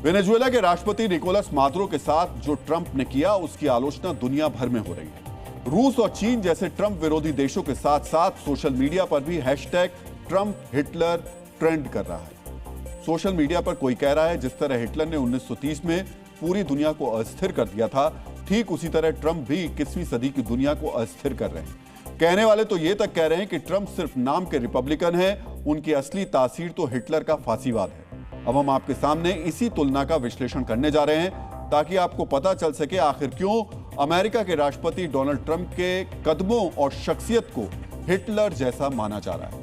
Venezuela के राष्ट्रपति Nicolas Maduro के साथ जो ट्रंप ने किया, उसकी आलोचना दुनिया भर में हो रही है। रूस और चीन जैसे ट्रंप विरोधी देशों के साथ साथ सोशल मीडिया पर भी हैशटैग ट्रंप हिटलर ट्रेंड कर रहा है। सोशल मीडिया पर कोई कह रहा है जिस तरह हिटलर ने 1930 में पूरी दुनिया को अस्थिर कर दिया था, ठीक उसी तरह ट्रंप भी 21वीं सदी की दुनिया को अस्थिर कर रहे हैं। कहने वाले तो ये तक कह रहे हैं कि ट्रंप सिर्फ नाम के रिपब्लिकन है, उनकी असली तासीर तो हिटलर का फांसीवाद है। अब हम आपके सामने इसी तुलना का विश्लेषण करने जा रहे हैं ताकि आपको पता चल सके आखिर क्यों अमेरिका के राष्ट्रपति डोनाल्ड ट्रंप के कदमों और शख्सियत को हिटलर जैसा माना जा रहा है।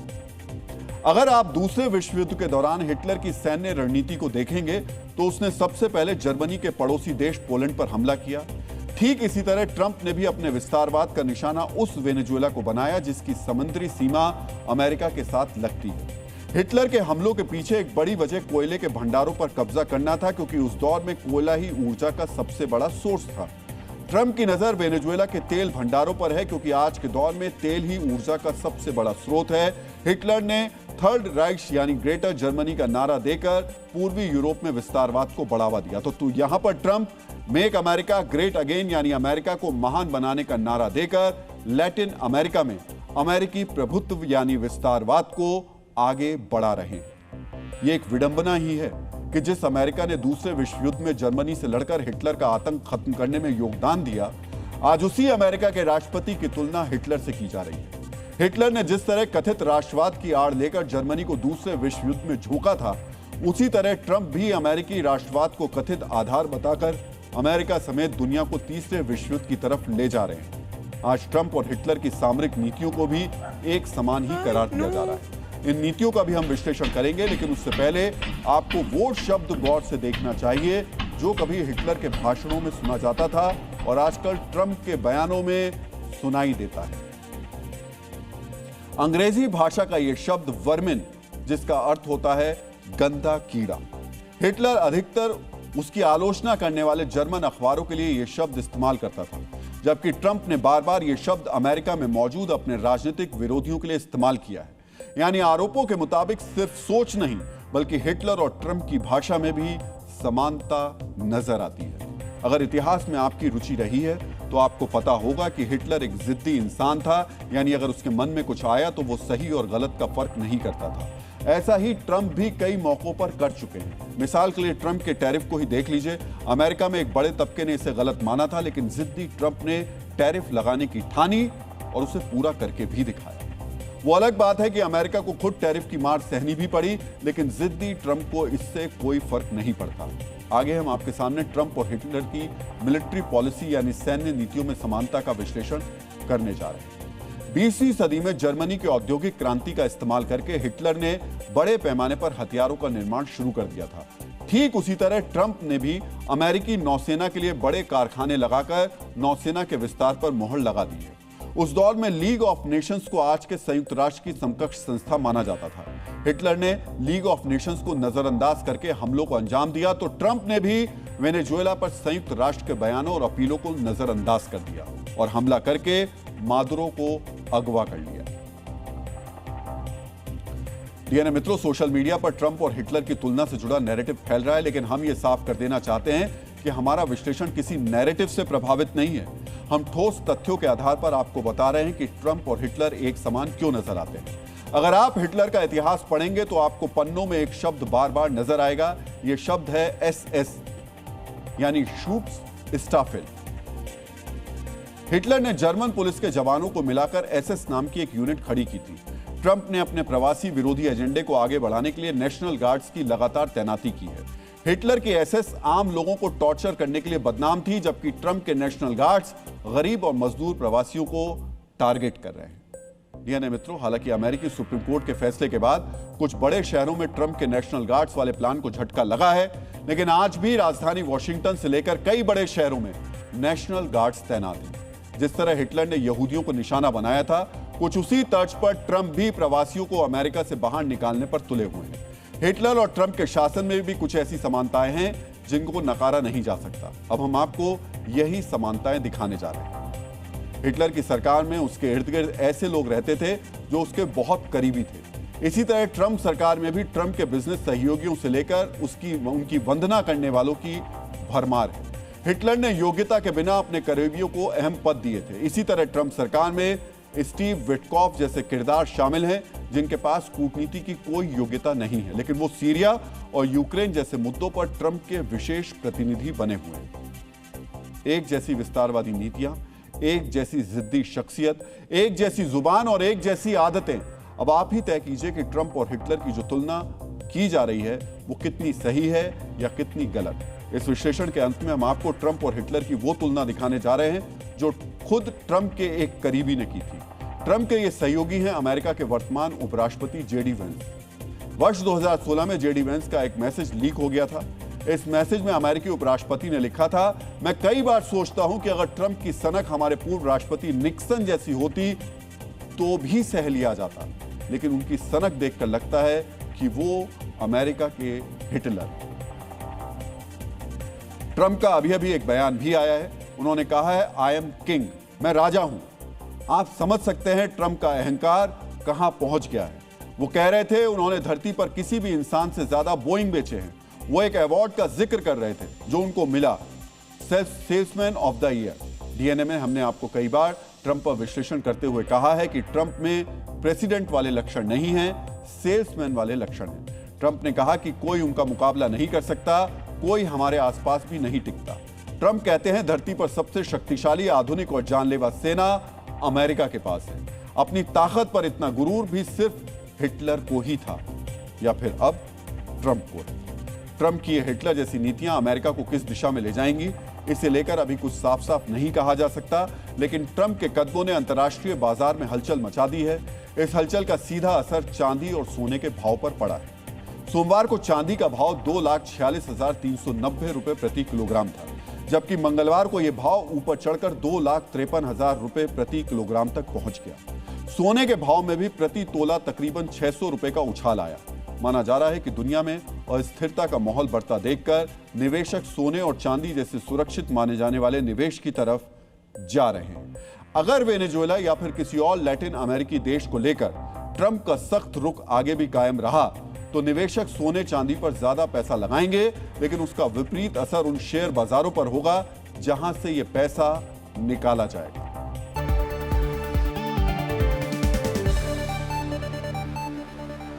अगर आप दूसरे विश्व युद्ध के दौरान हिटलर की सैन्य रणनीति को देखेंगे तो उसने सबसे पहले जर्मनी के पड़ोसी देश पोलैंड पर हमला किया। ठीक इसी तरह ट्रंप ने भी अपने विस्तारवाद का निशाना उस वेनेजुएला को बनाया जिसकी समुद्री सीमा अमेरिका के साथ लगती है। हिटलर के हमलों के पीछे एक बड़ी वजह कोयले के भंडारों पर कब्जा करना था, क्योंकि उस दौर में कोयला ही ऊर्जा का सबसे बड़ा सोर्स था। ट्रंप की नजर वेनेजुएला के तेल भंडारों पर है, क्योंकि आज के दौर में तेल ही ऊर्जा का सबसे बड़ा स्रोत है। हिटलर ने थर्ड राइच यानी ग्रेटर जर्मनी का नारा देकर पूर्वी यूरोप में विस्तारवाद को बढ़ावा दिया। तो यहां पर Trump make America great again यानी अमेरिका को महान बनाने का नारा देकर लैटिन अमेरिका में अमेरिकी प्रभुत्व यानी विस्तारवाद को आगे बढ़ा रहे हैं। यह एक विडंबना ही है कि जिस अमेरिका ने दूसरे विश्व युद्ध में जर्मनी से लड़कर हिटलर का आतंक खत्म करने में योगदान दिया, आज उसी अमेरिका के राष्ट्रपति की तुलना हिटलर से की जा रही है। हिटलर ने जिस तरह कथित राष्ट्रवाद की आड़ लेकर जर्मनी को दूसरे विश्व युद्ध में झोंका था, उसी तरह ट्रंप भी अमेरिकी राष्ट्रवाद को कथित आधार बताकर अमेरिका समेत दुनिया को तीसरे विश्व युद्ध की तरफ ले जा रहे हैं। आज ट्रंप और हिटलर की सामरिक नीतियों को भी एक समान ही करार दिया जा रहा है। इन नीतियों का भी हम विश्लेषण करेंगे, लेकिन उससे पहले आपको वो शब्द गौर से देखना चाहिए जो कभी हिटलर के भाषणों में सुना जाता था और आजकल ट्रंप के बयानों में सुनाई देता है। अंग्रेजी भाषा का यह शब्द वर्मिन, जिसका अर्थ होता है गंदा कीड़ा। हिटलर अधिकतर उसकी आलोचना करने वाले जर्मन अखबारों के लिए यह शब्द इस्तेमाल करता था, जबकि ट्रंप ने बार बार यह शब्द अमेरिका में मौजूद अपने राजनीतिक विरोधियों के लिए इस्तेमाल किया है। यानी आरोपों के मुताबिक सिर्फ सोच नहीं बल्कि हिटलर और ट्रंप की भाषा में भी समानता नजर आती है। अगर इतिहास में आपकी रुचि रही है तो आपको पता होगा कि हिटलर एक जिद्दी इंसान था, यानी अगर उसके मन में कुछ आया तो वो सही और गलत का फर्क नहीं करता था। ऐसा ही ट्रंप भी कई मौकों पर कर चुके हैं। मिसाल के लिए ट्रंप के टैरिफ को ही देख लीजिए। अमेरिका में एक बड़े तबके ने इसे गलत माना था, लेकिन जिद्दी ट्रंप ने टैरिफ लगाने की ठानी और उसे पूरा करके भी दिखाया। वो अलग बात है कि अमेरिका को खुद टैरिफ की मार सहनी भी पड़ी, लेकिन जिद्दी ट्रंप को इससे कोई फर्क नहीं पड़ता। आगे हम आपके सामने ट्रंप और हिटलर की मिलिट्री पॉलिसी यानी सैन्य नीतियों में समानता का विश्लेषण करने जा रहे हैं। 20वीं सदी में जर्मनी की औद्योगिक क्रांति का इस्तेमाल करके हिटलर ने बड़े पैमाने पर हथियारों का निर्माण शुरू कर दिया था। ठीक उसी तरह ट्रंप ने भी अमेरिकी नौसेना के लिए बड़े कारखाने लगाकर नौसेना के विस्तार पर मोहर लगा दी है। उस दौर में लीग ऑफ नेशंस को आज के संयुक्त राष्ट्र की समकक्ष संस्था माना जाता था। हिटलर ने लीग ऑफ नेशंस को नजरअंदाज करके हमलों को अंजाम दिया, तो ट्रंप ने भी वेनेजुएला पर संयुक्त राष्ट्र के बयानों और अपीलों को नजरअंदाज कर दिया और हमला करके मादुरो को अगवा कर लिया। डीएनए मित्रों, सोशल मीडिया पर ट्रंप और हिटलर की तुलना से जुड़ा नैरेटिव फैल रहा है, लेकिन हम ये साफ कर देना चाहते हैं कि हमारा विश्लेषण किसी नैरेटिव से प्रभावित नहीं है। हम ठोस तथ्यों के आधार पर आपको बता रहे हैं कि ट्रंप और हिटलर एक समान क्यों नजर आते हैं। अगर आप हिटलर का इतिहास पढ़ेंगे तो आपको पन्नों में एक शब्द बार बार नजर आएगा। यह शब्द है एसएस यानी शूट्सस्टाफेल। हिटलर ने जर्मन पुलिस के जवानों को मिलाकर एसएस नाम की एक यूनिट खड़ी की थी। ट्रंप ने अपने प्रवासी विरोधी एजेंडे को आगे बढ़ाने के लिए नेशनल गार्ड्स की लगातार तैनाती की है। हिटलर की एसएस आम लोगों को टॉर्चर करने के लिए बदनाम थी, जबकि ट्रंप के नेशनल गार्ड्स गरीब और मजदूर प्रवासियों को टारगेट कर रहे हैं। डीएनए मित्रों, हालांकि अमेरिकी सुप्रीम कोर्ट के फैसले के बाद कुछ बड़े शहरों में ट्रंप के नेशनल गार्ड्स वाले प्लान को झटका लगा है, लेकिन आज भी राजधानी वॉशिंगटन से लेकर कई बड़े शहरों में नेशनल गार्ड्स तैनात हैं। जिस तरह हिटलर ने यहूदियों को निशाना बनाया था, कुछ उसी तर्ज पर ट्रंप भी प्रवासियों को अमेरिका से बाहर निकालने पर तुले हुए हैं। हिटलर और ट्रंप के शासन में भी कुछ ऐसी समानताएं हैं जिनको नकारा नहीं जा सकता। अब हम आपको यही समानताएं दिखाने जा रहे हैं। हिटलर की सरकार में उसके इर्द गिर्द ऐसे लोग रहते थे जो उसके बहुत करीबी थे। इसी तरह ट्रंप सरकार में भी ट्रंप के बिजनेस सहयोगियों से लेकर उनकी वंदना करने वालों की भरमार है। हिटलर ने योग्यता के बिना अपने करीबियों को अहम पद दिए थे। इसी तरह ट्रंप सरकार में स्टीव विटकॉफ जैसे किरदार शामिल हैं जिनके पास कूटनीति की कोई योग्यता नहीं है, लेकिन वो सीरिया और यूक्रेन जैसे मुद्दों पर ट्रंप के विशेष प्रतिनिधि बने हुए हैं। एक जैसी विस्तारवादी नीतियां, एक जैसी जिद्दी शख्सियत, एक जैसी जुबान और एक जैसी आदतें। अब आप ही तय कीजिए कि ट्रंप और हिटलर की जो तुलना की जा रही है वो कितनी सही है या कितनी गलत। इस विश्लेषण के अंत में हम आपको ट्रंप और हिटलर की वो तुलना दिखाने जा रहे हैं जो खुद ट्रंप के एक करीबी ने की थी। ट्रंप के ये सहयोगी हैं अमेरिका के वर्तमान उपराष्ट्रपति जेडी वेंस। वर्ष 2016 में जेडी वेंस का एक मैसेज लीक हो गया था। इस मैसेज में अमेरिकी उपराष्ट्रपति ने लिखा था, मैं कई बार सोचता हूं कि अगर ट्रंप की सनक हमारे पूर्व राष्ट्रपति निक्सन जैसी होती तो भी सह लिया जाता, लेकिन उनकी सनक देखकर लगता है कि वो अमेरिका के हिटलर। ट्रंप का अभी एक बयान भी आया है। उन्होंने कहा है, आई एम किंग, मैं राजा हूं। आप समझ सकते हैं ट्रंप का अहंकार कहां पहुंच गया है। वो कह रहे थे उन्होंने धरती पर किसी भी इंसान से ज्यादा बोइंग बेचे हैं। वो एक अवार्ड का जिक्र कर रहे थे जो उनको मिला, salesman of the year. DNA में हमने आपको कई बार ट्रंप पर विश्लेषण करते हुए कहा है कि ट्रंप में प्रेसिडेंट वाले लक्षण नहीं हैं, सेल्समैन वाले लक्षण हैं। ट्रंप ने कहा कि कोई उनका मुकाबला नहीं कर सकता, कोई हमारे आसपास भी नहीं टिकता। ट्रंप कहते हैं धरती पर सबसे शक्तिशाली, आधुनिक और जानलेवा सेना अमेरिका के पास है। अपनी ताकत पर इतना गुरूर भी सिर्फ हिटलर को ही था, या फिर अब ट्रंप को। ट्रंप की हिटलर जैसी नीतियां अमेरिका को किस दिशा में ले जाएंगी, इसे लेकर अभी कुछ साफ साफ नहीं कहा जा सकता, लेकिन ट्रंप के कदमों ने अंतर्राष्ट्रीय बाजार में हलचल मचा दी है। इस हलचल का सीधा असर चांदी और सोने के भाव पर पड़ा है। सोमवार को चांदी का भाव 2,46,390 रुपए प्रति किलोग्राम था, जबकि मंगलवार को यह भाव ऊपर चढ़कर 2,53,000 रुपए प्रति किलोग्राम तक पहुंच गया। सोने के भाव में भी प्रति तोला तकरीबन 600 रुपए का उछाल आया। माना जा रहा है कि दुनिया में अस्थिरता का माहौल बढ़ता देखकर निवेशक सोने और चांदी जैसे सुरक्षित माने जाने वाले निवेश की तरफ जा रहे हैं। अगर वेनेजुएला या फिर किसी और लैटिन अमेरिकी देश को लेकर ट्रंप का सख्त रुख आगे भी कायम रहा तो निवेशक सोने चांदी पर ज्यादा पैसा लगाएंगे, लेकिन उसका विपरीत असर उन शेयर बाजारों पर होगा जहां से यह पैसा निकाला जाएगा।